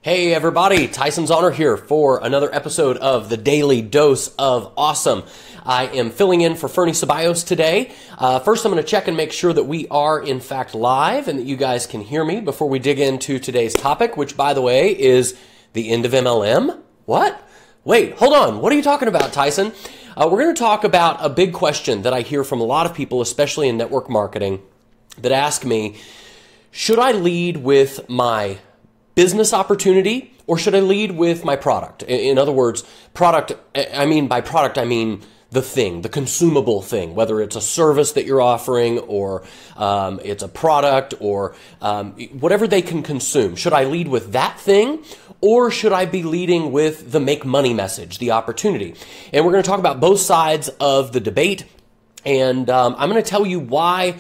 Hey everybody, Tyson Zahner here for another episode of the Daily Dose of Awesome. I am filling in for Fernie Ceballos today. First, I'm going to check and make sure that we are in fact live and that you guys can hear me before we dig into today's topic, which by the way is the end of MLM. What? Wait, hold on. What are you talking about, Tyson? We're going to talk about a big question that I hear from a lot of people, especially in network marketing, that ask me, should I lead with my business opportunity, or should I lead with my product? In other words, product, I mean the thing, the consumable thing, whether it's a service that you're offering or it's a product or whatever they can consume. Should I lead with that thing, or should I be leading with the make money message, the opportunity? And we're going to talk about both sides of the debate, and I'm going to tell you why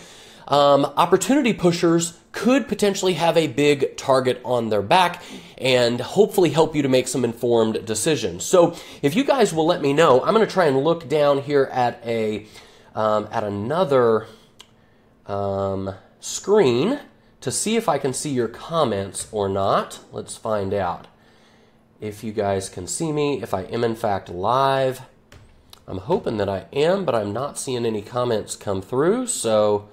opportunity pushers could potentially have a big target on their back and hopefully help you to make some informed decisions. So if you guys will let me know, I'm going to try and look down here at another screen to see if I can see your comments or not. Let's find out if you guys can see me, if I am in fact live. I'm hoping that I am, but I'm not seeing any comments come through, so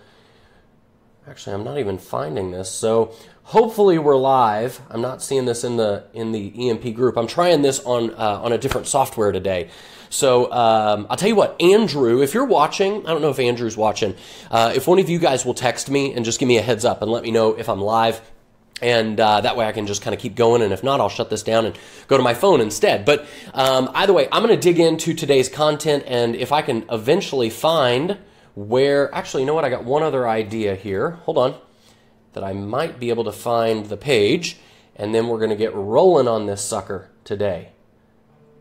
actually, I'm not even finding this, so hopefully we're live. I'm not seeing this in the EMP group. I'm trying this on a different software today. So I'll tell you what, Andrew, if you're watching, I don't know if Andrew's watching, if one of you guys will text me and just give me a heads up and let me know if I'm live, and that way I can just kind of keep going, and if not, I'll shut this down and go to my phone instead. But either way, I'm going to dig into today's content, and if I can eventually find where, actually, you know what? I got one other idea here. Hold on. That I might be able to find the page, and then we're going to get rolling on this sucker today.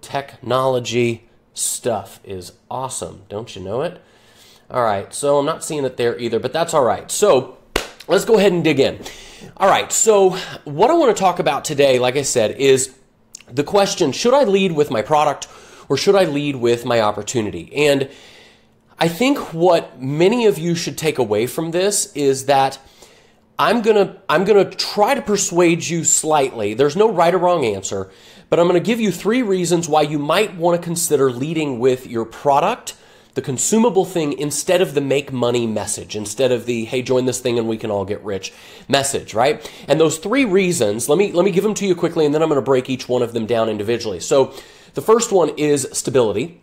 Technology stuff is awesome. Don't you know it? All right. So I'm not seeing it there either, but that's all right. So let's go ahead and dig in. All right. So what I want to talk about today, like I said, is the question, should I lead with my product or should I lead with my opportunity? And I think what many of you should take away from this is that I'm gonna try to persuade you slightly. There's no right or wrong answer, but I'm gonna give you 3 reasons why you might want to consider leading with your product, the consumable thing, instead of the make money message, instead of the hey, join this thing and we can all get rich message, right? And those 3 reasons, let me give them to you quickly, and then I'm gonna break each one of them down individually. So the first one is stability.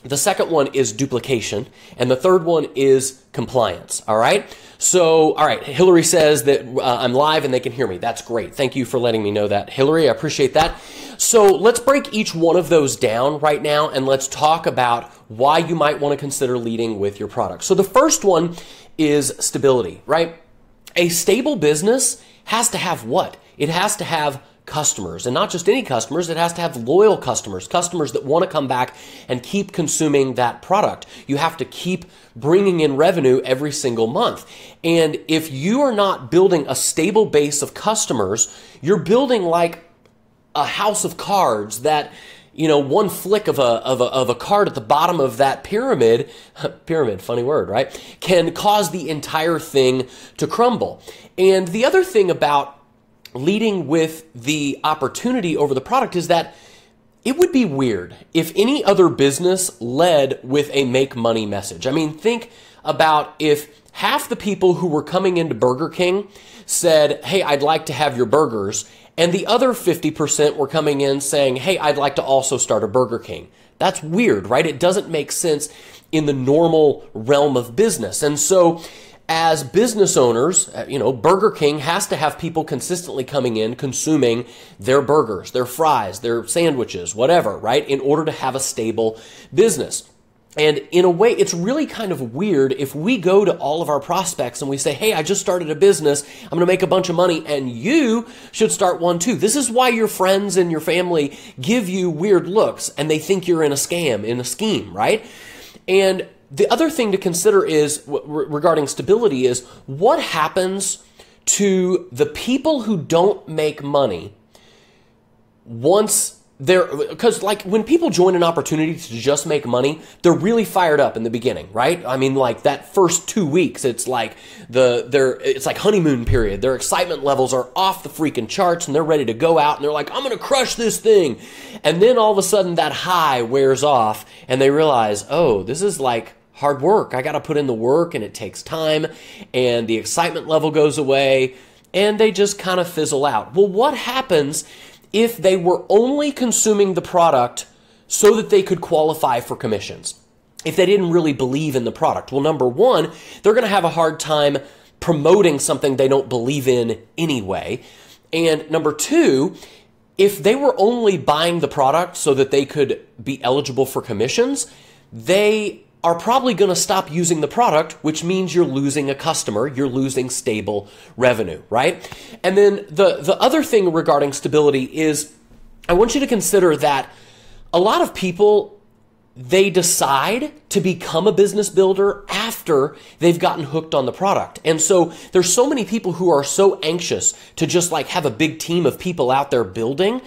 The second one is duplication, and the third one is compliance, all right? So, all right, Hillary says that I'm live and they can hear me. That's great. Thank you for letting me know that, Hillary. I appreciate that. So let's break each one of those down right now, and let's talk about why you might want to consider leading with your product. So the first one is stability, right? A stable business has to have what? It has to have customers, and not just any customers. It has to have loyal customers, customers that want to come back and keep consuming that product. You have to keep bringing in revenue every single month. And if you are not building a stable base of customers, you're building like a house of cards that, you know, one flick of a card at the bottom of that pyramid, funny word, right, can cause the entire thing to crumble. And the other thing about leading with the opportunity over the product is that it would be weird if any other business led with a make money message. I mean, think about if half the people who were coming into Burger King said, hey, I'd like to have your burgers, and the other 50% were coming in saying, hey, I'd like to also start a Burger King. That's weird, right? It doesn't make sense in the normal realm of business. And so as business owners, you know, Burger King has to have people consistently coming in, consuming their burgers, their fries, their sandwiches, whatever, right, in order to have a stable business. And in a way, it's really kind of weird if we go to all of our prospects and we say, hey, I just started a business, I'm going to make a bunch of money, and you should start one too. This is why your friends and your family give you weird looks, and they think you're in a scam, in a scheme, right? And the other thing to consider is, regarding stability, is what happens to the people who don't make money once because like when people join an opportunity to just make money, they're really fired up in the beginning, right? I mean, like that first 2 weeks, it's like it's like honeymoon period. Their excitement levels are off the freaking charts and they're ready to go out and they're like, I'm going to crush this thing. And then all of a sudden that high wears off and they realize, oh, this is like hard work. I got to put in the work and it takes time and the excitement level goes away and they just kind of fizzle out. Well, what happens if they were only consuming the product so that they could qualify for commissions? If they didn't really believe in the product? Well, number one, they're going to have a hard time promoting something they don't believe in anyway. And number two, if they were only buying the product so that they could be eligible for commissions, they are probably going to stop using the product, which means you're losing a customer, you're losing stable revenue, right? And then the other thing regarding stability is I want you to consider that a lot of people, they decide to become a business builder after they've gotten hooked on the product. And so there's so many people who are so anxious to just like have a big team of people out there building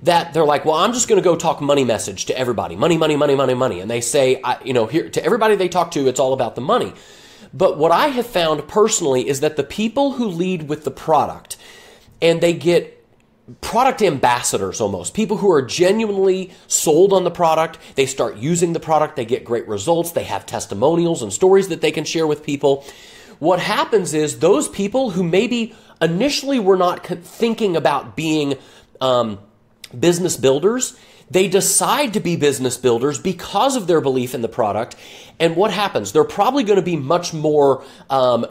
that they're like, well, I'm just going to go talk money message to everybody. Money, money, money, money, money. And they say, here to everybody they talk to, it's all about the money. But what I have found personally is that the people who lead with the product and they get product ambassadors almost, people who are genuinely sold on the product, they start using the product, they get great results, they have testimonials and stories that they can share with people. What happens is those people who maybe initially were not thinking about being business builders, they decide to be business builders because of their belief in the product. And what happens? They're probably going to be much more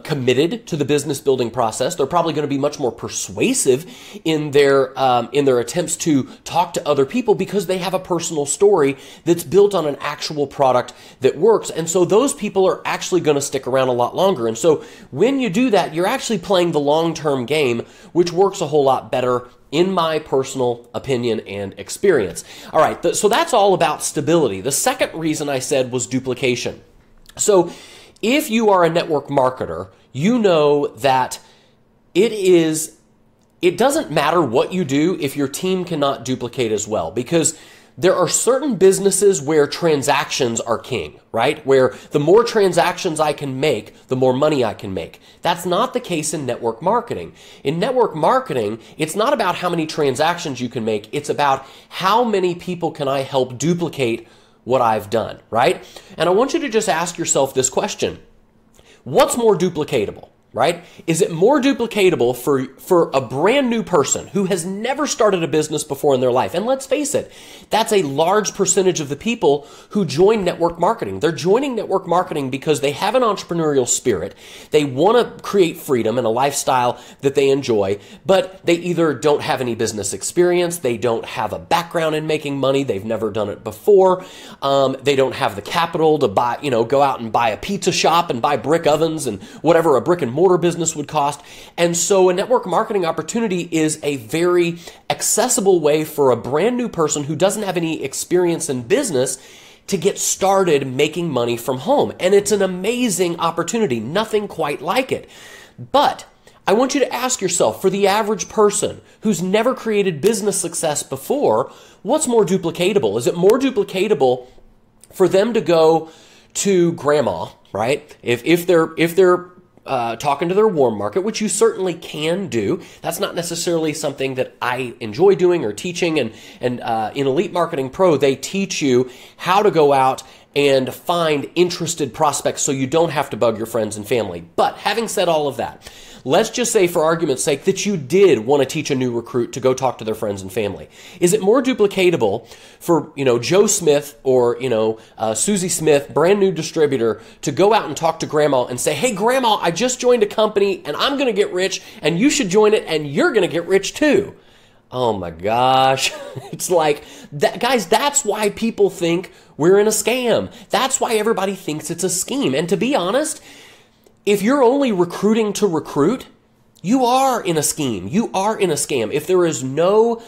committed to the business building process. They're probably going to be much more persuasive in their attempts to talk to other people because they have a personal story that's built on an actual product that works. And so those people are actually going to stick around a lot longer. And so when you do that, you're actually playing the long-term game, which works a whole lot better in my personal opinion and experience. All right, so that's all about stability. The second reason I said was duplication. So if you are a network marketer, you know that it doesn't matter what you do if your team cannot duplicate as well, because there are certain businesses where transactions are king, right? Where the more transactions I can make, the more money I can make. That's not the case in network marketing. In network marketing, it's not about how many transactions you can make. It's about how many people can I help duplicate what I've done, right? And I want you to just ask yourself this question. What's more duplicatable? Right? Is it more duplicatable for a brand new person who has never started a business before in their life? And let's face it, that's a large percentage of the people who join network marketing. They're joining network marketing because they have an entrepreneurial spirit. They want to create freedom and a lifestyle that they enjoy, but they either don't have any business experience, they don't have a background in making money, they've never done it before, they don't have the capital to buy, go out and buy a pizza shop and buy brick ovens and whatever a brick and mortar business would cost. And so a network marketing opportunity is a very accessible way for a brand new person who doesn't have any experience in business to get started making money from home. And it's an amazing opportunity, nothing quite like it. But I want you to ask yourself, for the average person who's never created business success before, what's more duplicatable? Is it more duplicatable for them to go to grandma, right? If they're talking to their warm market, which you certainly can do. That's not necessarily something that I enjoy doing or teaching. And in Elite Marketing Pro, they teach you how to go out and find interested prospects so you don't have to bug your friends and family. But having said all of that, let's just say for argument's sake that you did want to teach a new recruit to go talk to their friends and family. Is it more duplicatable for, Joe Smith or, Susie Smith, brand new distributor, to go out and talk to grandma and say, hey, grandma, I just joined a company and I'm going to get rich and you should join it and you're going to get rich too? Oh my gosh. It's like, that, guys, that's why people think we're in a scam. That's why everybody thinks it's a scheme. And to be honest, if you're only recruiting to recruit, you are in a scheme. You are in a scam. If there is no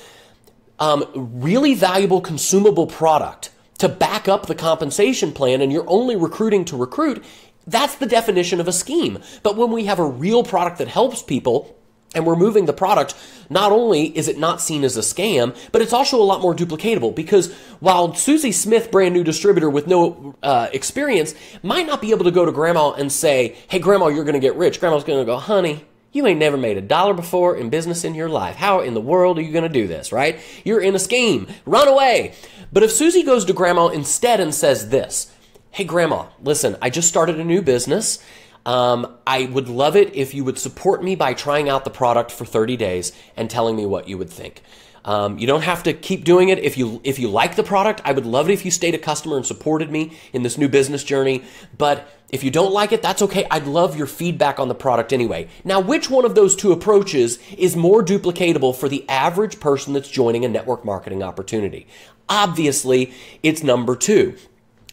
really valuable consumable product to back up the compensation plan and you're only recruiting to recruit, that's the definition of a scheme. But when we have a real product that helps people, and we're moving the product, not only is it not seen as a scam, but it's also a lot more duplicatable, because while Susie Smith, brand new distributor with no experience, might not be able to go to grandma and say, hey, grandma, you're going to get rich. Grandma's going to go, honey, you ain't never made $1 before in business in your life. How in the world are you going to do this, right? You're in a scheme. Run away. But if Susie goes to grandma instead and says this, hey, grandma, listen, I just started a new business. I would love it if you would support me by trying out the product for 30 days and telling me what you would think. You don't have to keep doing it. If you like the product, I would love it if you stayed a customer and supported me in this new business journey. But if you don't like it, that's okay. I'd love your feedback on the product anyway. Now, which one of those two approaches is more duplicatable for the average person that's joining a network marketing opportunity? Obviously, it's number 2.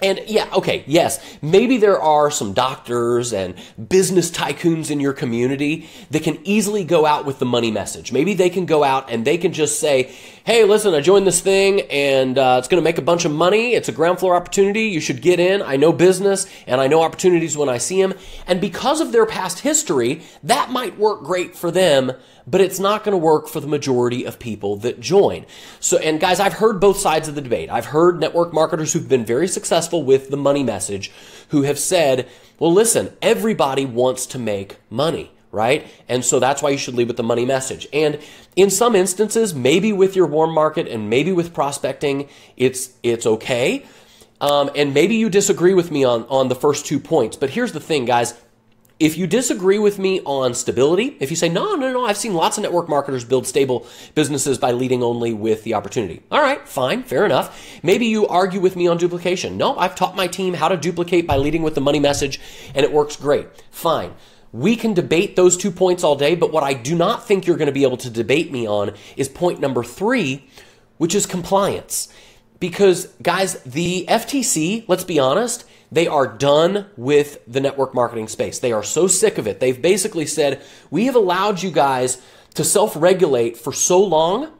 And yeah, okay, yes, maybe there are some doctors and business tycoons in your community that can easily go out with the money message. Maybe they can go out and they can just say, hey, listen, I joined this thing and it's going to make a bunch of money. It's a ground floor opportunity. You should get in. I know business and I know opportunities when I see them. And because of their past history, that might work great for them, but it's not going to work for the majority of people that join. So, and guys, I've heard both sides of the debate. I've heard network marketers who've been very successful with the money message who have said, well, listen, everybody wants to make money, right? And so that's why you should lead with the money message. And in some instances, maybe with your warm market and maybe with prospecting, it's okay. And maybe you disagree with me on the first 2 points. But here's the thing, guys. If you disagree with me on stability, if you say, no, I've seen lots of network marketers build stable businesses by leading only with the opportunity. All right, fine, fair enough. Maybe you argue with me on duplication. No, I've taught my team how to duplicate by leading with the money message, and it works great. Fine. We can debate those 2 points all day, but what I do not think you're going to be able to debate me on is point number 3, which is compliance. Because, guys, the FTC, let's be honest, they are done with the network marketing space. They are so sick of it. They've basically said, we have allowed you guys to self-regulate for so long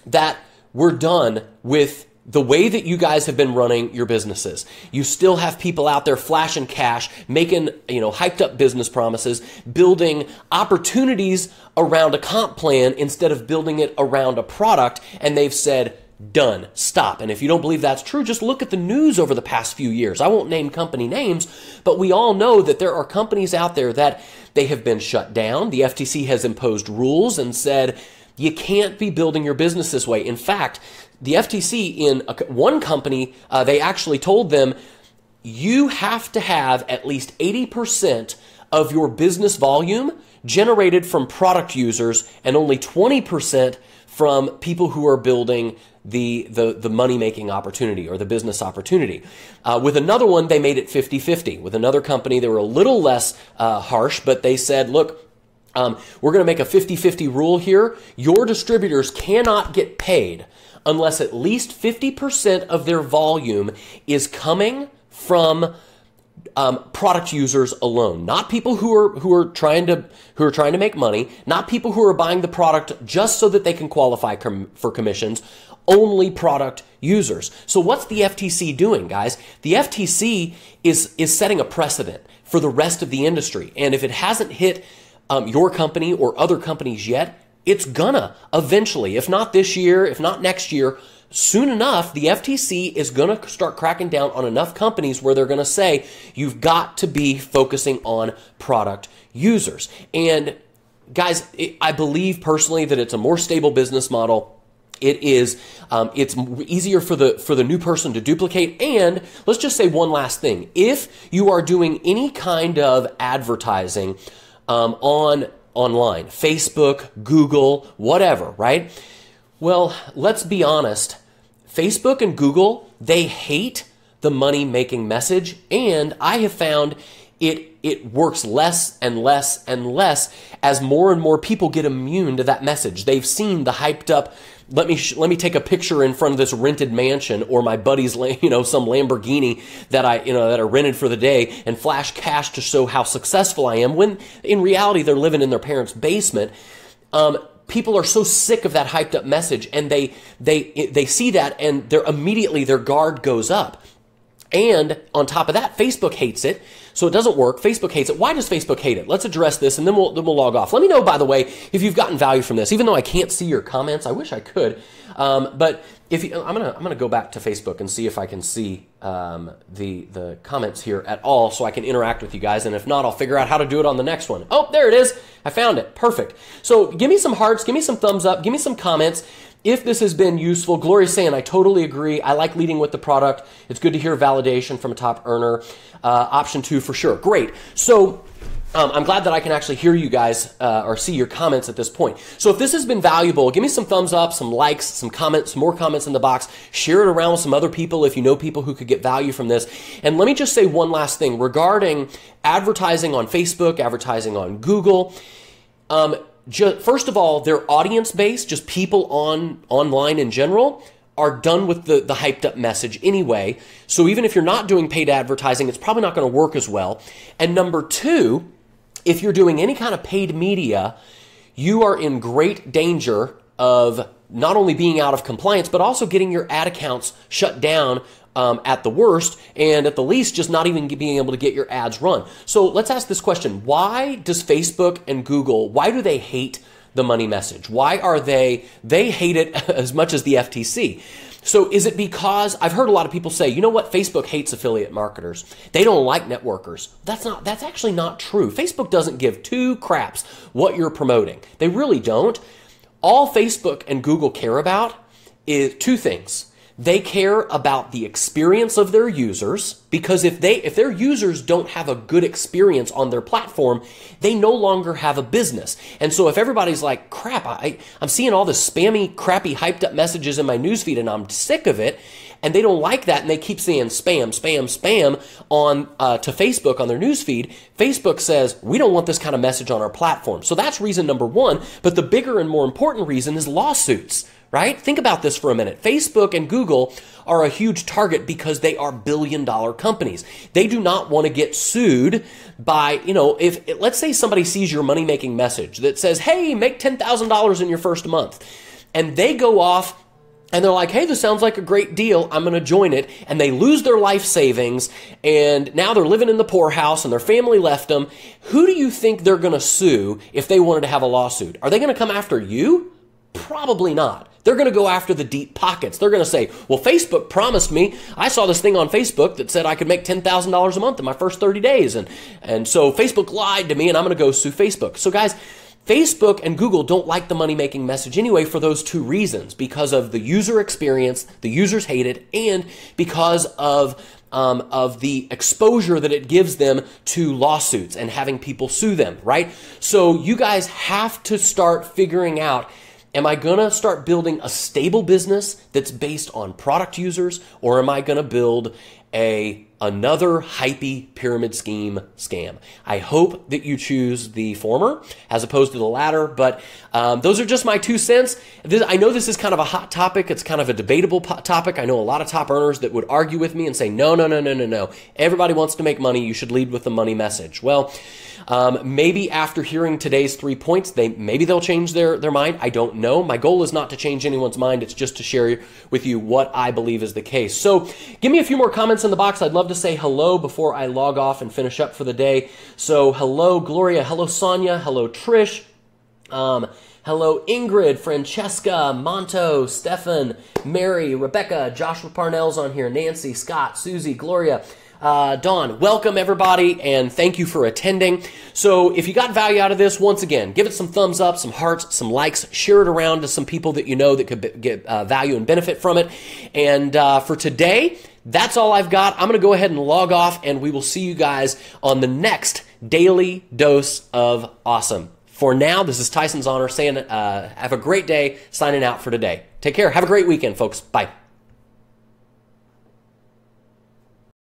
that we're done with the way that you guys have been running your businesses. You still have people out there flashing cash, making, hyped up business promises, building opportunities around a comp plan instead of building it around a product. And they've said, done. Stop. And if you don't believe that's true, just look at the news over the past few years. I won't name company names, but we all know that there are companies out there that they have been shut down. The FTC has imposed rules and said, you can't be building your business this way. In fact, the FTC in one company, they actually told them, you have to have at least 80% of your business volume generated from product users and only 20% from people who are building the money-making opportunity or the business opportunity. With another one, they made it 50-50. With another company, they were a little less harsh, but they said, look, we're going to make a 50-50 rule here. Your distributors cannot get paid unless at least 50% of their volume is coming from product users alone, not people who are trying to make money, not people who are buying the product just so that they can qualify for commissions, only product users. So what's the FTC doing, guys? The FTC is setting a precedent for the rest of the industry. And if it hasn't hit your company or other companies yet, it's gonna eventually, if not this year, if not next year, soon enough, the FTC is going to start cracking down on enough companies where they're going to say, you've got to be focusing on product users. And guys, I believe personally that it's a more stable business model. It is, it's easier for the new person to duplicate. And let's just say one last thing. If you are doing any kind of advertising online, Facebook, Google, whatever, right? Well, let's be honest. Facebook and Google, they hate the money-making message, and I have found it works less and less and less as more and more people get immune to that message. They've seen the hyped up, let me take a picture in front of this rented mansion or my buddy's, some Lamborghini that I rented for the day and flash cash to show how successful I am, when in reality they're living in their parents' basement. People are so sick of that hyped up message, and they see that and their guard goes up. And on top of that, Facebook hates it. So it doesn't work. Facebook hates it. Why does Facebook hate it? Let's address this, and then we'll log off. Let me know, by the way, if you've gotten value from this. Even though I can't see your comments, I wish I could. But if you, I'm gonna go back to Facebook and see if I can see the comments here at all, so I can interact with you guys. And if not, I'll figure out how to do it on the next one. Oh, there it is. I found it. Perfect. So give me some hearts. Give me some thumbs up. Give me some comments. If this has been useful. Gloria's saying, I totally agree. I like leading with the product. It's good to hear validation from a top earner. Option 2 for sure. Great. So I'm glad that I can actually hear you guys or see your comments at this point. So if this has been valuable, give me some thumbs up, some likes, some comments, some more comments in the box. Share it around with some other people if you know people who could get value from this. And let me just say one last thing regarding advertising on Facebook, advertising on Google. First of all, their audience base, just people online in general, are done with the hyped up message anyway. So even if you're not doing paid advertising, it's probably not going to work as well. And number 2, if you're doing any kind of paid media, you are in great danger of not only being out of compliance, but also getting your ad accounts shut down at the worst, and at the least, just not even being able to get your ads run. So let's ask this question. Why does Facebook and Google, why do they hate the money message? Why are they hate it as much as the FTC? So is it because I've heard a lot of people say, you know what, Facebook hates affiliate marketers. They don't like networkers. That's actually not true. Facebook doesn't give 2 craps what you're promoting. They really don't. All Facebook and Google care about is 2 things. They care about the experience of their users, because if their users don't have a good experience on their platform, they no longer have a business. And so if everybody's like, crap, I'm seeing all this spammy, crappy, hyped up messages in my newsfeed and I'm sick of it, and they don't like that, and they keep saying spam, spam, spam on to Facebook on their newsfeed, Facebook says, we don't want this kind of message on our platform. So that's reason number 1. But the bigger and more important reason is lawsuits. Right? Think about this for a minute. Facebook and Google are a huge target because they are billion-dollar companies. They do not want to get sued by, if let's say somebody sees your money-making message that says, hey, make $10,000 in your first month. And they go off and they're like, hey, this sounds like a great deal. I'm going to join it. And they lose their life savings. And now they're living in the poorhouse and their family left them. Who do you think they're going to sue if they wanted to have a lawsuit? Are they going to come after you? Probably not. They're going to go after the deep pockets. They're going to say, well, Facebook promised me. I saw this thing on Facebook that said I could make $10,000 a month in my first 30 days. And so Facebook lied to me, and I'm going to go sue Facebook. So guys, Facebook and Google don't like the money-making message anyway for those 2 reasons. Because of the user experience, the users hate it, and because of the exposure that it gives them to lawsuits and having people sue them, right? So you guys have to start figuring out, am I going to start building a stable business that's based on product users, or am I going to build another hypey pyramid scheme scam? I hope that you choose the former as opposed to the latter, but those are just my 2 cents. I know this is kind of a hot topic. It's kind of a debatable topic. I know a lot of top earners that would argue with me and say, no. Everybody wants to make money. You should lead with the money message. Well, maybe after hearing today's 3 points, maybe they'll change their mind. I don't know. My goal is not to change anyone's mind. It's just to share with you what I believe is the case. So give me a few more comments in the box. I'd love to say hello before I log off and finish up for the day. So hello, Gloria. Hello, Sonia. Hello, Trish. Hello, Ingrid, Francesca, Monto, Stefan, Mary, Rebecca, Joshua Parnell's on here, Nancy, Scott, Susie, Gloria, Dawn. Welcome, everybody, and thank you for attending. So if you got value out of this, once again, give it some thumbs up, some hearts, some likes, share it around to some people that you know that could get value and benefit from it. And for today, that's all I've got. I'm going to go ahead and log off, and we will see you guys on the next Daily Dose of Awesome. For now, this is Tyson Zahner saying have a great day, signing out for today. Take care. Have a great weekend, folks. Bye.